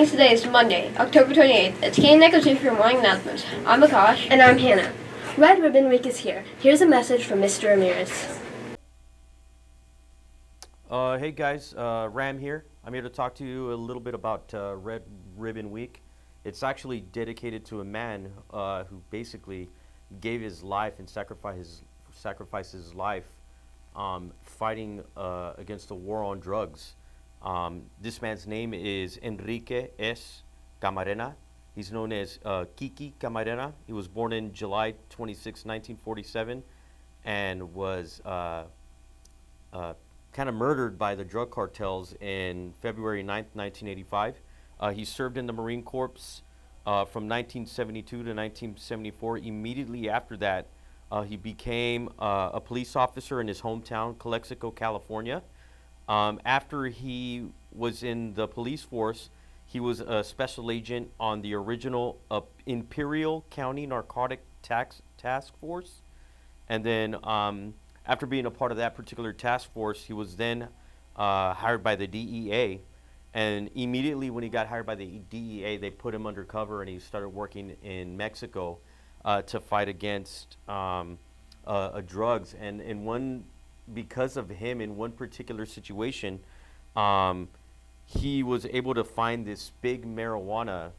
morning. Today is Monday, October 28th. It's Canyon Vista for morning announcements. I'm Akash. And I'm Hannah. Red Ribbon Week is here. Here's a message from Mr. Ramirez. Hey guys, Ram here. I'm here to talk to you a little bit about Red Ribbon Week. It's actually dedicated to a man who basically gave his life and sacrificed his life fighting against the war on drugs. This man's name is Enrique S. Camarena. He's known as Kiki Camarena. He was born in July 26, 1947, and was kind of murdered by the drug cartels in February 9th, 1985. He served in the Marine Corps from 1972 to 1974. Immediately after that, he became a police officer in his hometown, Calexico, California. After he was in the police force, he was a special agent on the original Imperial County Narcotic Task Force. And then after being a part of that particular task force, he was then hired by the DEA. And immediately when he got hired by the DEA, they put him undercover and he started working in Mexico to fight against drugs. And because of him, in one particular situation, he was able to find this big marijuana,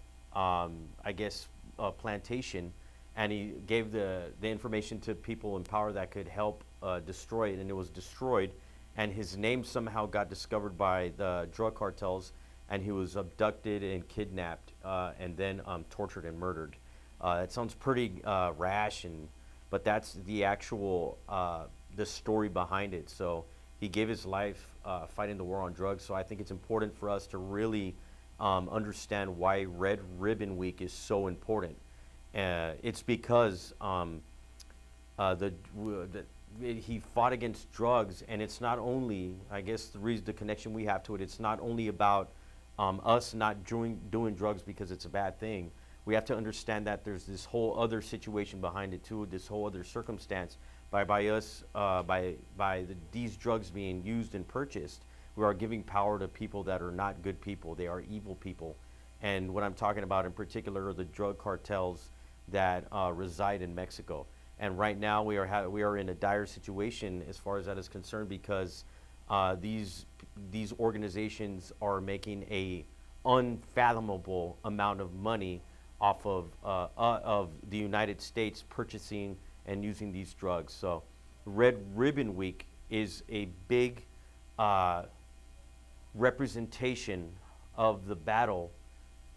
plantation, and he gave the information to people in power that could help destroy it, and it was destroyed. And his name somehow got discovered by the drug cartels, and he was abducted and kidnapped, and then tortured and murdered. It sounds pretty rash, but that's the actual the story behind it. So he gave his life fighting the war on drugs. So I think it's important for us to really understand why Red Ribbon Week is so important. It's because he fought against drugs, and it's not only, I guess the connection we have to it, it's not only about us not doing drugs because it's a bad thing. We have to understand that there's this whole other situation behind it too, this whole other circumstance. These drugs being used and purchased, we are giving power to people that are not good people. They are evil people. And what I'm talking about in particular are the drug cartels that reside in Mexico. And right now we are in a dire situation as far as that is concerned, because these organizations are making a unfathomable amount of money off of the United States purchasing and using these drugs. So Red Ribbon Week is a big representation of the battle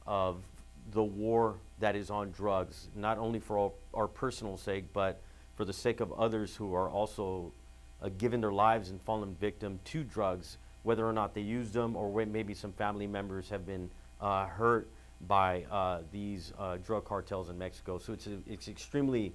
of the war that is on drugs, not only for our personal sake, but for the sake of others who are also giving their lives and fallen victim to drugs, whether or not they use them, or maybe some family members have been hurt by these drug cartels in Mexico. So it's extremely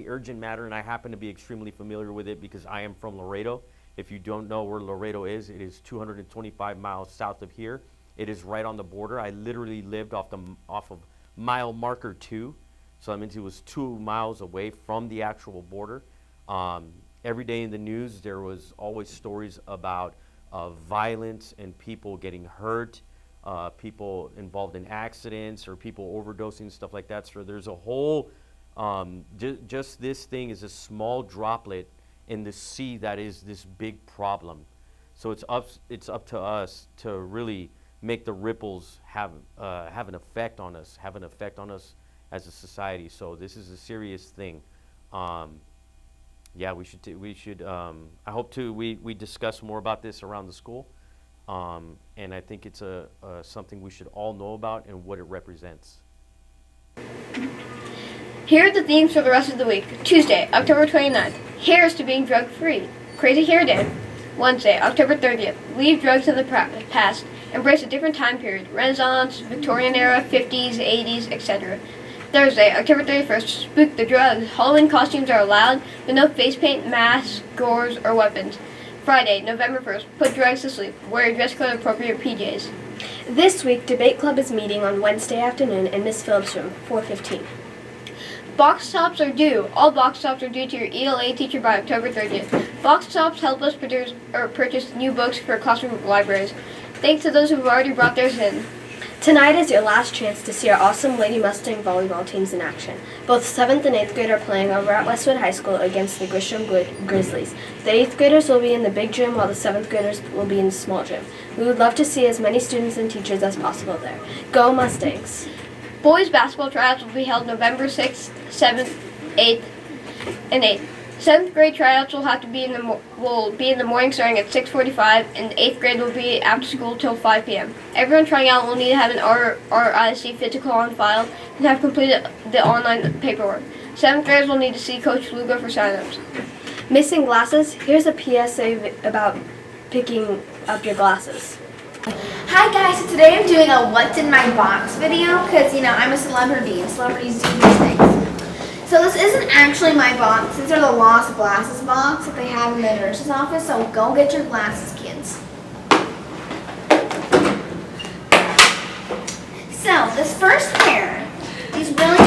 urgent matter, and I happen to be extremely familiar with it because I am from Laredo. If you don't know where Laredo is, it is 225 miles south of here. It is right on the border. I literally lived off of mile marker 2, so it was 2 miles away from the actual border. Every day in the news, there was always stories about violence and people getting hurt, people involved in accidents, or people overdosing, stuff like that. So there's a whole, just this thing is a small droplet in the sea that is this big problem. So it's up to us to really make the ripples have an effect on us, as a society. So this is a serious thing. Yeah, we should. I hope we discuss more about this around the school, and I think it's something we should all know about and what it represents. Here are the themes for the rest of the week. Tuesday, October 29th. Here's to being drug-free. Crazy Hair Day. Wednesday, October 30th. Leave drugs in the past. Embrace a different time period. Renaissance, Victorian era, 50s, 80s, etc. Thursday, October 31st. Spook the drugs. Halloween costumes are allowed, but no face paint, masks, gores, or weapons. Friday, November 1st. Put drugs to sleep. Wear your dress code appropriate PJs. This week, Debate Club is meeting on Wednesday afternoon in Miss Phillips' room, 4:15. Box tops are due. All box tops are due to your ELA teacher by October 30th. Box tops help us purchase new books for classroom libraries. Thanks to those who have already brought theirs in. Tonight is your last chance to see our awesome Lady Mustang volleyball teams in action. Both 7th and 8th grade are playing over at Westwood High School against the Grisham Grizzlies. The 8th graders will be in the big gym while the 7th graders will be in the small gym. We would love to see as many students and teachers as possible there. Go Mustangs! Boys basketball tryouts will be held November 6th, 7th, 8th, and 8th. 7th grade tryouts will have to be in the morning starting at 6:45, and 8th grade will be after school till 5 p.m. Everyone trying out will need to have an RIC physical on file and have completed the online paperwork. 7th graders will need to see Coach Lugo for sign-ups. Missing glasses? Here's a PSA about picking up your glasses. Hi guys, so today I'm doing a what's in my box video because, I'm a celebrity and celebrities do these things. So this isn't actually my box. These are the lost glasses box that they have in the nurse's office, so go get your glasses, kids. So this first pair, these really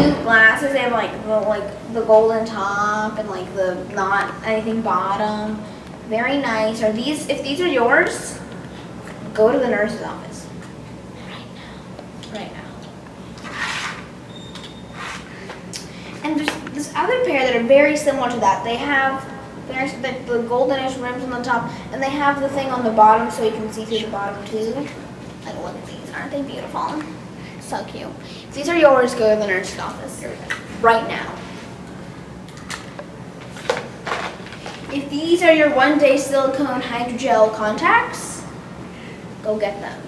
cute glasses, they have the golden top and the not anything bottom. Very nice. If these are yours, go to the nurse's office. Right now. And there's this other pair that are very similar to that. They have the goldenish rims on the top, and they have the thing on the bottom so you can see through the bottom too. Look at these. Aren't they beautiful? So cute. If these are yours, go to the nurse's office. Right now. If these are your one-day silicone hydrogel contacts, go get them.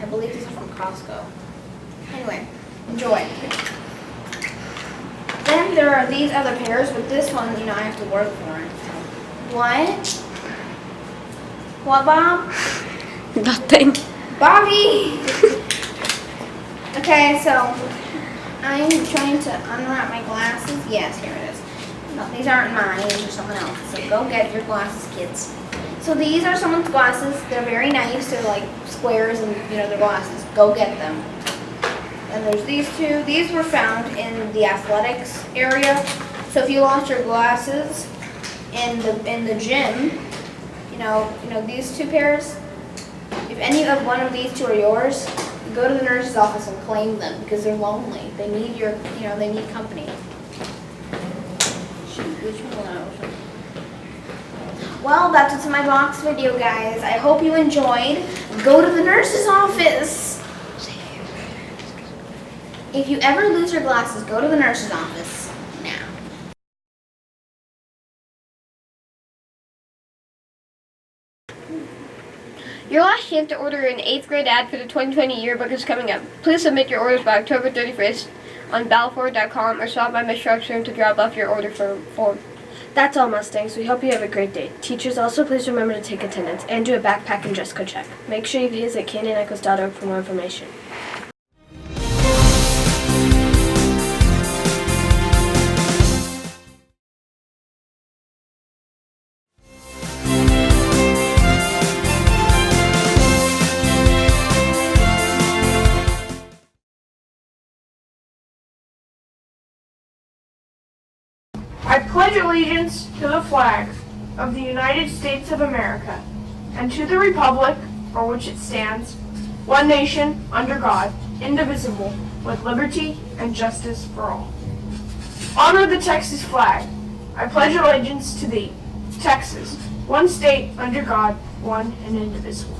I believe these are from Costco. Anyway, enjoy. Then there are these other pairs, but this one, I have to work for it. What? What, Bob? Nothing. Bobby! Okay, so I'm trying to unwrap my glasses. Yes, here it is. No, these aren't mine, these are someone else's. So go get your glasses, kids. So these are someone's glasses. They're very nice. They're like squares and, they're glasses. Go get them. And there's these two. These were found in the athletics area. So if you lost your glasses in the gym, these two pairs, if any of one of these two are yours, go to the nurse's office and claim them because they're lonely. They need they need company. Shoot, which one? Well, that's what's in my box video, guys. I hope you enjoyed. Go to the nurse's office. If you ever lose your glasses, go to the nurse's office now. Your last chance to order an 8th grade ad for the 2020 yearbook is coming up. Please submit your orders by October 31st on balfour.com or stop by Miss Sharp's room to drop off your order form. That's all, Mustangs. We hope you have a great day. Teachers, also please remember to take attendance and do a backpack and dress code check. Make sure you visit canyonechoes.org for more information. I pledge allegiance to the flag of the United States of America and to the republic for which it stands, one nation, under God, indivisible, with liberty and justice for all. Honor the Texas flag. I pledge allegiance to thee, Texas, one state, under God, one and indivisible.